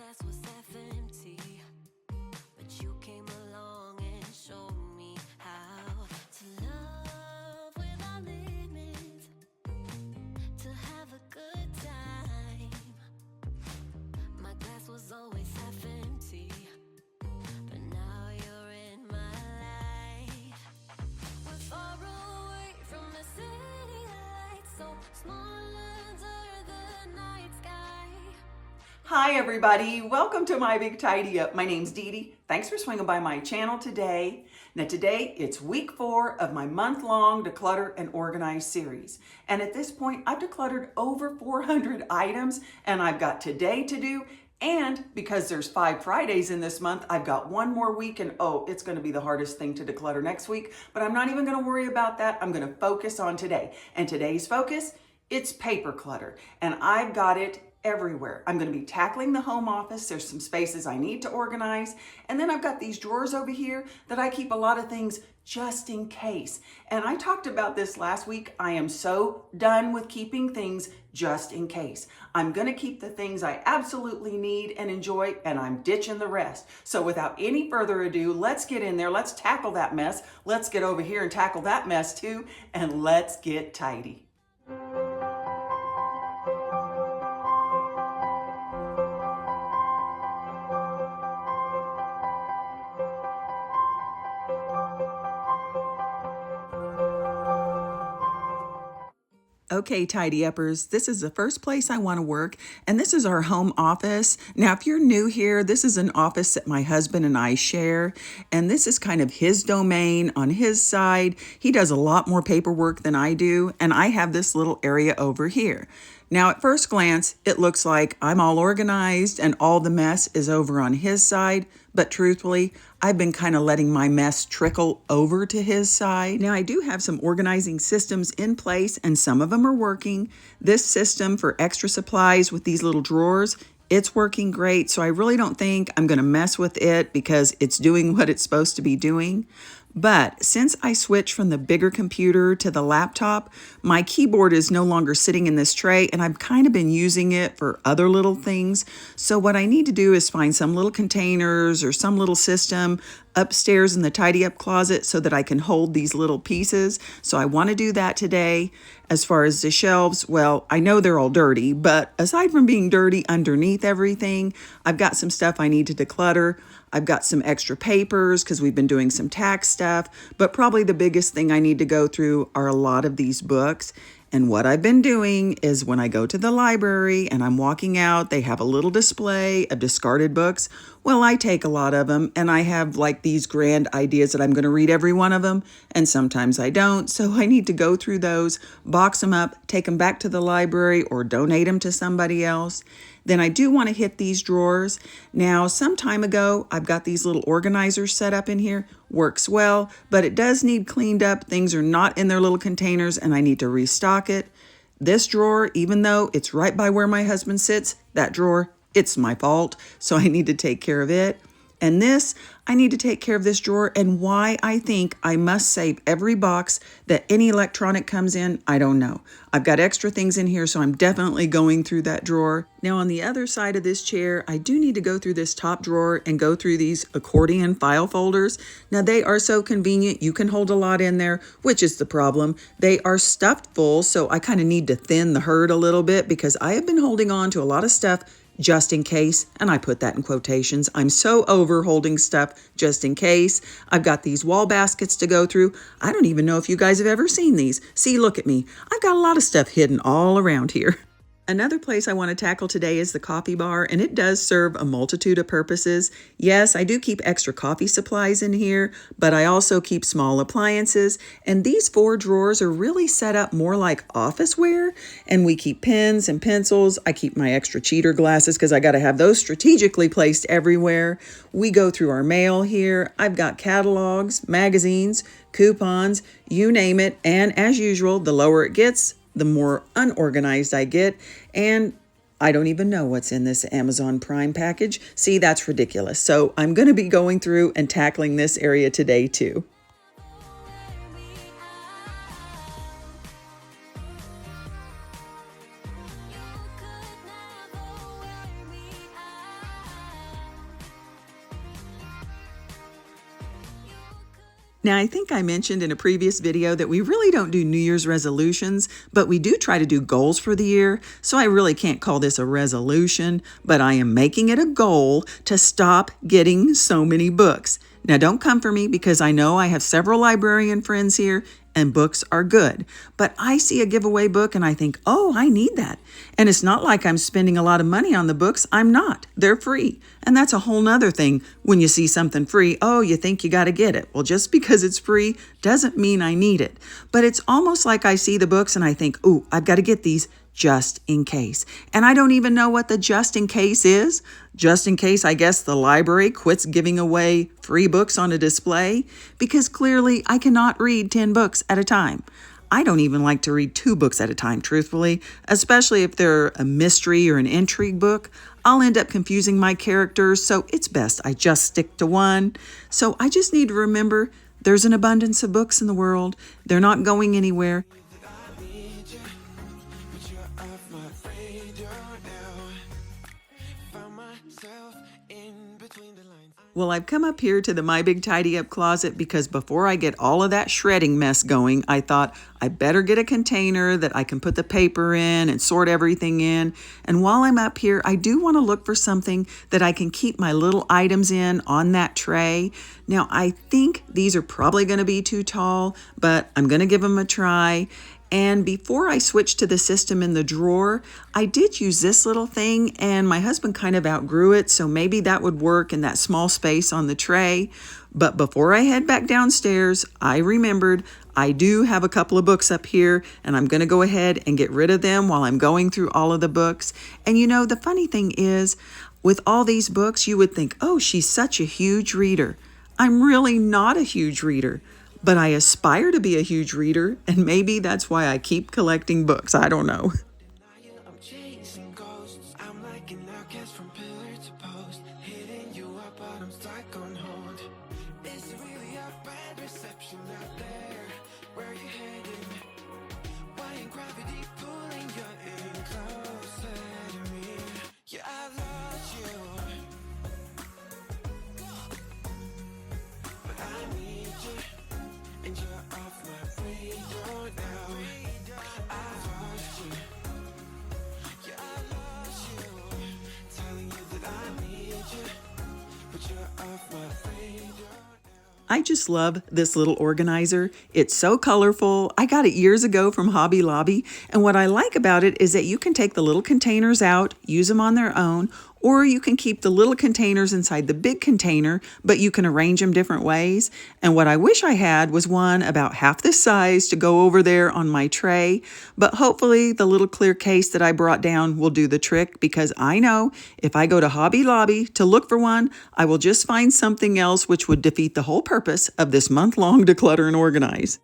glass was half empty, but you came along and showed me how to love without limits, to have a good time. My glass was always half empty, but now you're in my life. We're far away from the city lights, so small under the night sky. Hi everybody, welcome to my Big Tidy Up. My name's DeDe. Thanks for swinging by my channel today. Now today it's week 4 of my month-long Declutter and Organize series. And at this point I've decluttered over 400 items and I've got today to do. And because there's 5 Fridays in this month, I've got one more week and oh, it's gonna be the hardest thing to declutter next week, but I'm not even gonna worry about that. I'm gonna focus on today. And today's focus, it's paper clutter. And I've got it everywhere. I'm going to be tackling the home office. There's some spaces I need to organize. And then I've got these drawers over here that I keep a lot of things just in case. And I talked about this last week. I am so done with keeping things just in case. I'm going to keep the things I absolutely need and enjoy, and I'm ditching the rest. So without any further ado, let's get in there. Let's tackle that mess. Let's get over here and tackle that mess too. And let's get tidy. Okay, Tidy Uppers, this is the first place I want to work, and this is our home office. Now, if you're new here, this is an office that my husband and I share, and this is kind of his domain on his side. He does a lot more paperwork than I do, and I have this little area over here. Now, at first glance, it looks like I'm all organized and all the mess is over on his side, but truthfully, I've been kind of letting my mess trickle over to his side. Now, I do have some organizing systems in place and some of them are working. This system for extra supplies with these little drawers, it's working great, so I really don't think I'm going to mess with it because it's doing what it's supposed to be doing. But since I switched from the bigger computer to the laptop, my keyboard is no longer sitting in this tray and I've kind of been using it for other little things. So what I need to do is find some little containers or some little system upstairs in the tidy up closet so that I can hold these little pieces. So I want to do that today. As far as the shelves, well, I know they're all dirty, but aside from being dirty underneath everything, I've got some stuff I need to declutter. I've got some extra papers because we've been doing some tax stuff, but probably the biggest thing I need to go through are a lot of these books. And what I've been doing is when I go to the library and I'm walking out, they have a little display of discarded books. Well, I take a lot of them and I have like these grand ideas that I'm going to read every one of them. And sometimes I don't. So I need to go through those, box them up, take them back to the library or donate them to somebody else. Then I do want to hit these drawers. Now, some time ago, I've got these little organizers set up in here. Works well, but it does need cleaned up. Things are not in their little containers and I need to restock it. This drawer, even though it's right by where my husband sits, that drawer, it's my fault. So I need to take care of it. And this, I need to take care of this drawer, and why I think I must save every box that any electronic comes in, I don't know. I've got extra things in here, so I'm definitely going through that drawer. Now on the other side of this chair, I do need to go through this top drawer and go through these accordion file folders. Now they are so convenient. You can hold a lot in there, which is the problem. They are stuffed full, so I kind of need to thin the herd a little bit because I have been holding on to a lot of stuff just in case, and I put that in quotations. I'm so over holding stuff just in case. I've got these wall baskets to go through. I don't even know if you guys have ever seen these. See, look at me. I've got a lot of stuff hidden all around here. Another place I want to tackle today is the coffee bar, and it does serve a multitude of purposes. Yes, I do keep extra coffee supplies in here, but I also keep small appliances, and these 4 drawers are really set up more like office wear, and we keep pens and pencils. I keep my extra cheater glasses because I got to have those strategically placed everywhere. We go through our mail here. I've got catalogs, magazines, coupons, you name it, and as usual, the lower it gets, the more unorganized I get, and I don't even know what's in this Amazon Prime package. See, that's ridiculous. So I'm going to be going through and tackling this area today too. Now, I think I mentioned in a previous video that we really don't do New Year's resolutions, but we do try to do goals for the year. So I really can't call this a resolution, but I am making it a goal to stop getting so many books. Now, don't come for me because I know I have several librarian friends here and books are good. But I see a giveaway book and I think, oh, I need that. And it's not like I'm spending a lot of money on the books. I'm not. They're free. And that's a whole nother thing. When you see something free, oh, you think you got to get it. Well, just because it's free doesn't mean I need it. But it's almost like I see the books and I think, oh, I've got to get these just in case. And I don't even know what the just in case is. Just in case, I guess the library quits giving away free books on a display, because clearly I cannot read 10 books at a time. I don't even like to read 2 books at a time, truthfully, especially if they're a mystery or an intrigue book. I'll end up confusing my characters, so it's best I just stick to one. So I just need to remember there's an abundance of books in the world. They're not going anywhere. Well, I've come up here to the My Big Tidy Up closet because before I get all of that shredding mess going, I thought I better get a container that I can put the paper in and sort everything in. And while I'm up here, I do want to look for something that I can keep my little items in on that tray. Now, I think these are probably going to be too tall, but I'm going to give them a try. And before I switched to the system in the drawer, I did use this little thing and my husband kind of outgrew it, so maybe that would work in that small space on the tray. But before I head back downstairs, I remembered I do have a couple of books up here and I'm going to go ahead and get rid of them while I'm going through all of the books. And you know, the funny thing is, with all these books, you would think, oh, she's such a huge reader. I'm really not a huge reader. But I aspire to be a huge reader, and maybe that's why I keep collecting books. I don't know. I'm chasing ghosts. I'm like an outcast from pillar to post. Hitting you up, but I'm stuck on hold. Is it really a bad reception out there? Where are you heading? Why ain't gravity pulling you in closer to me? Yeah, I lost you, but I need you. And you're off my radar now. I've lost you. Yeah, I lost you. Telling you that I need you, but you're off my radar. I just love this little organizer. It's so colorful. I got it years ago from Hobby Lobby. And what I like about it is that you can take the little containers out, use them on their own, or you can keep the little containers inside the big container, but you can arrange them different ways. And what I wish I had was one about half this size to go over there on my tray. But hopefully the little clear case that I brought down will do the trick, because I know if I go to Hobby Lobby to look for one, I will just find something else which would defeat the whole purpose of this month-long Declutter and Organize.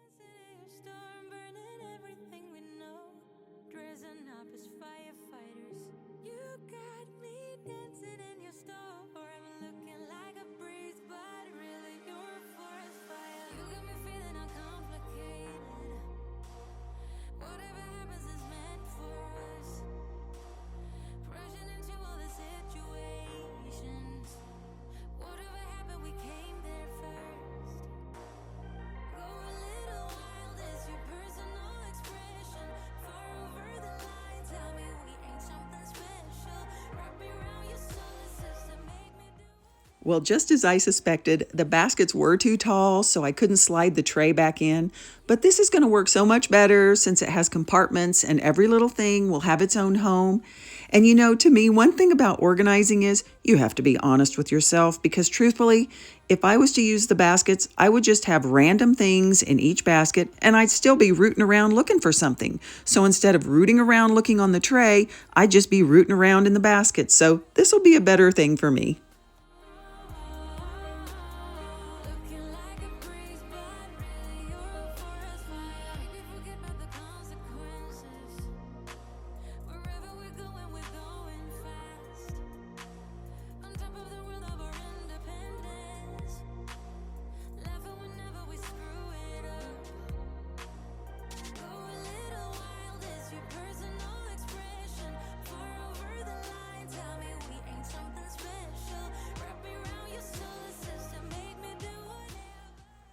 Well, just as I suspected, the baskets were too tall, so I couldn't slide the tray back in. But this is going to work so much better since it has compartments and every little thing will have its own home. And you know, to me, one thing about organizing is you have to be honest with yourself, because truthfully, if I was to use the baskets, I would just have random things in each basket and I'd still be rooting around looking for something. So instead of rooting around looking on the tray, I'd just be rooting around in the basket. So this will be a better thing for me.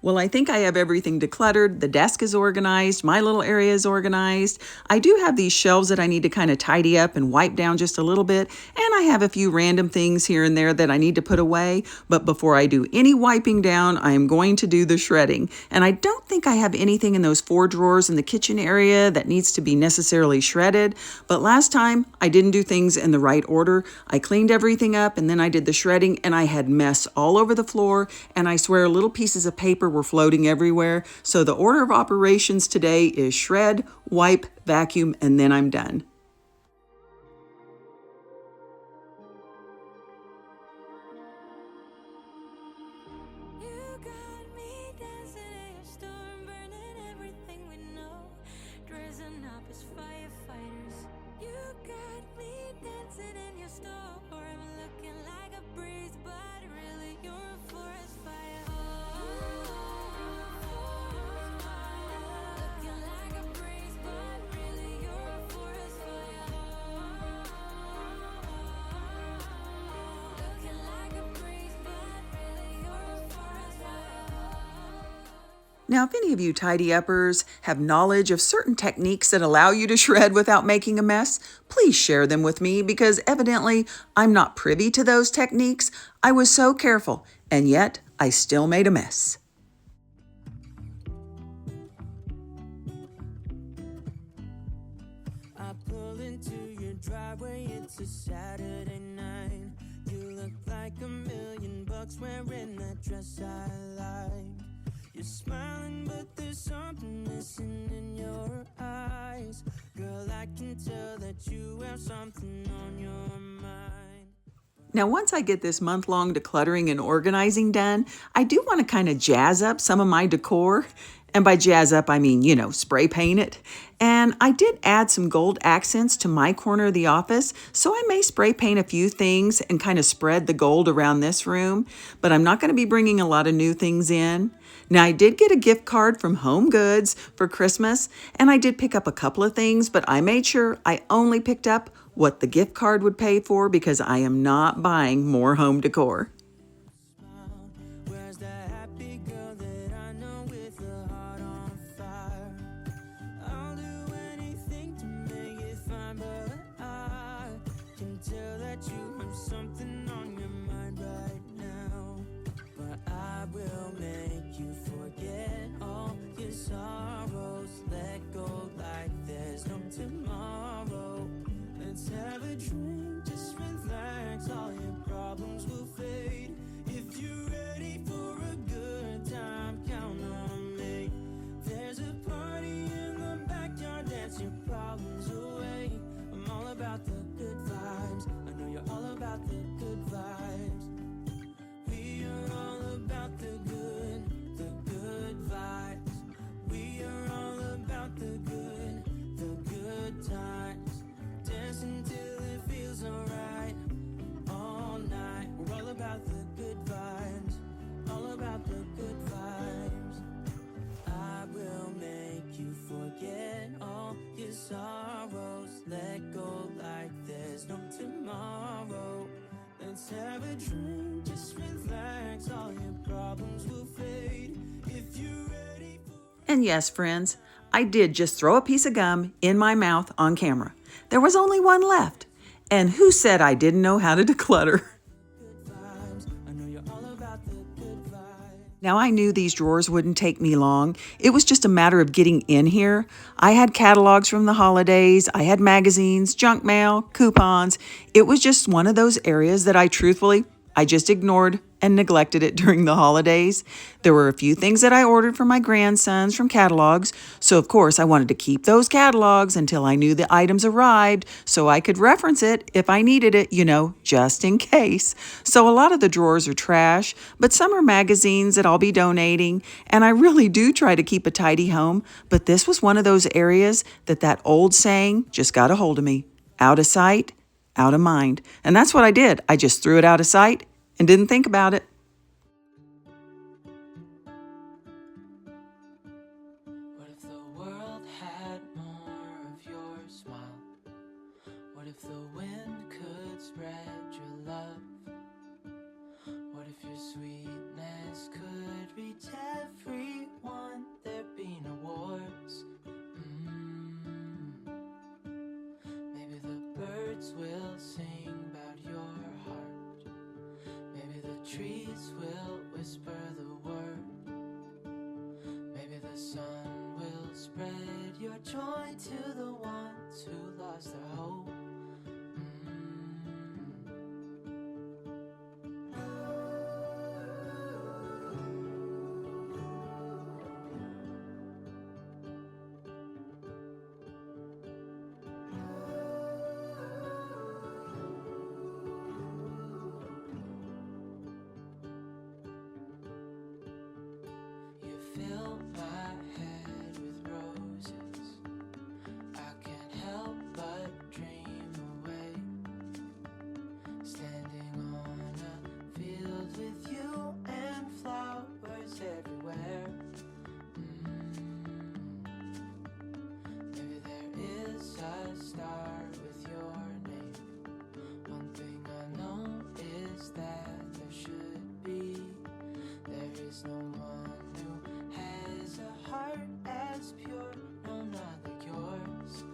Well, I think I have everything decluttered. The desk is organized. My little area is organized. I do have these shelves that I need to kind of tidy up and wipe down just a little bit. And I have a few random things here and there that I need to put away. But before I do any wiping down, I am going to do the shredding. And I don't think I have anything in those 4 drawers in the kitchen area that needs to be necessarily shredded. But last time I didn't do things in the right order. I cleaned everything up and then I did the shredding and I had mess all over the floor. And I swear little pieces of paper were floating everywhere. So the order of operations today is shred, wipe, vacuum, and then I'm done. You got me dancing in your storm, burning everything we know, dressing up as firefighters. You got me dancing in your storm, looking like a breeze, but really you're a forest fire. Looking like a breeze, but really you're a forest fire. Looking like a breeze, but really you're a forest fire. Now, if any of you tidy uppers have knowledge of certain techniques that allow you to shred without making a mess, please share them with me because evidently I'm not privy to those techniques. I was so careful, and yet I still made a mess. I pull into your driveway, it's a Saturday night. You look like $1,000,000 wearing that dress I like. You're smiling, but there's something missing in your eyes. Girl, I can tell that you have something on your mind. Now, once I get this month-long decluttering and organizing done, I do want to kind of jazz up some of my decor. And by jazz up, I mean, spray paint it. And I did add some gold accents to my corner of the office, so I may spray paint a few things and kind of spread the gold around this room, but I'm not going to be bringing a lot of new things in. Now, I did get a gift card from Home Goods for Christmas, and I did pick up a couple of things, but I made sure I only picked up what the gift card would pay for because I am not buying more home decor. Where's that happy girl that I know with a heart on fire? I'll do anything to make it fine, but I can tell that you have something on your mind right now. But I will make you forget all your sorrows. Let go like there's no tomorrow. Let's have a drink, just relax, all your problems will fade. If you're ready for a good time, count on me. There's a party in the backyard, dance your problems away. I'm all about the good vibes, I know you're all about the good vibes. We are all about the good vibes. We are all about the good times. Dance until it feels alright, all night. We're all about the good vibes, all about the good vibes. I will make you forget all your sorrows. Let go like there's no tomorrow. Let's have a drink, just relax, all your problems will fade. If you're ready for... And yes, friends, I did just throw a piece of gum in my mouth on camera. There was only one left. And who said I didn't know how to declutter? I know you're all about the good vibes. Now, I knew these drawers wouldn't take me long. It was just a matter of getting in here. I had catalogs from the holidays. I had magazines, junk mail, coupons. It was just one of those areas that I just ignored and neglected it during the holidays. There were a few things that I ordered for my grandsons from catalogs, so of course I wanted to keep those catalogs until I knew the items arrived so I could reference it if I needed it, just in case. So a lot of the drawers are trash, but some are magazines that I'll be donating, and I really do try to keep a tidy home, but this was one of those areas that old saying just got a hold of me. Out of sight, out of mind. And that's what I did. I just threw it out of sight and didn't think about it. What if the world had more of your smile? What if the wind could spread your love? What if your sweetness could reach every birds will sing about your heart. Maybe the trees will whisper the word. Maybe the sun will spread your joy to the ones who lost their hope. Fill my head with roses. I can't help but dream away. Standing on a field with you and flowers everywhere. Maybe there is a star with your name. One thing I know is that there should be. There is no one who has a heart as pure, no, not like yours.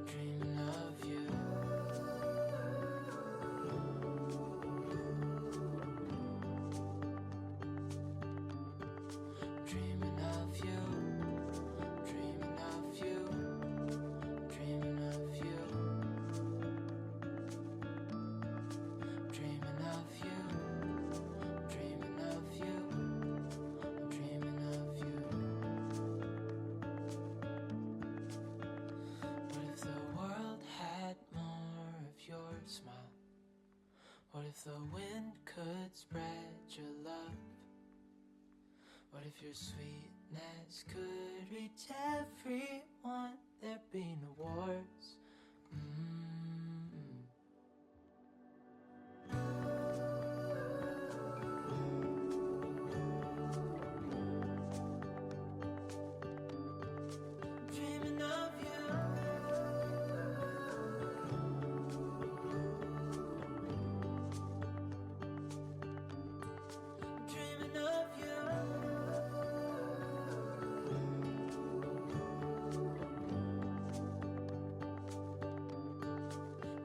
Dreaming of you. Dreaming of you. Dreaming of you, dreaming of you, dreaming of you, dreaming of you, dreaming of you. What if the world had more of your smile? What if the wind could spread your love? What if your sweetness could reach everyone? There'd be no wars. Dreaming of you. Dreaming of you.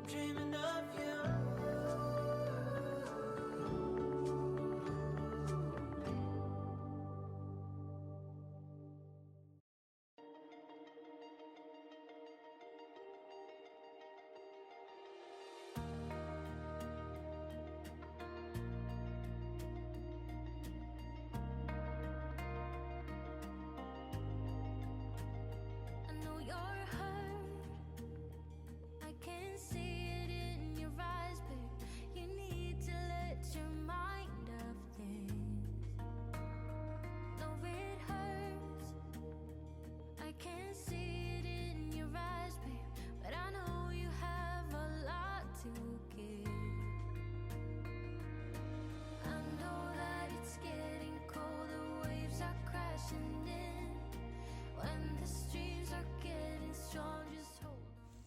Dreaming of you. I know you're hurt. I can see it in your eyes, babe. You need to let your mind off things. No, it hurts. I can see it in your eyes, babe. But I know you have a lot to give. I know that it's getting cold, the waves are crashing in. When the streams are getting strong, just hold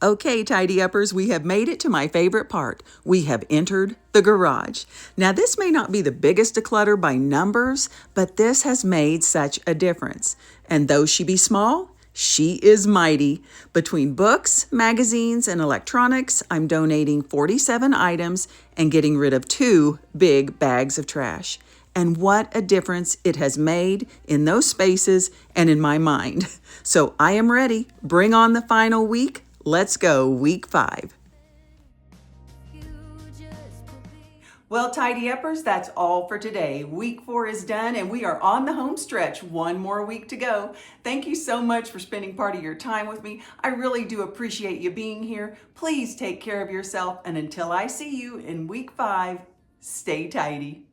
on. Okay, Tidy Uppers, we have made it to my favorite part. We have entered the garage. Now, this may not be the biggest declutter by numbers, but this has made such a difference. And though she be small, she is mighty. Between books, magazines, and electronics, I'm donating 47 items and getting rid of 2 big bags of trash. And what a difference it has made in those spaces and in my mind. So I am ready. Bring on the final week. Let's go, week 5. You just believe. Well, Tidy Uppers, that's all for today. Week 4 is done and we are on the home stretch. 1 more week to go. Thank you so much for spending part of your time with me. I really do appreciate you being here. Please take care of yourself, and until I see you in week 5, stay tidy.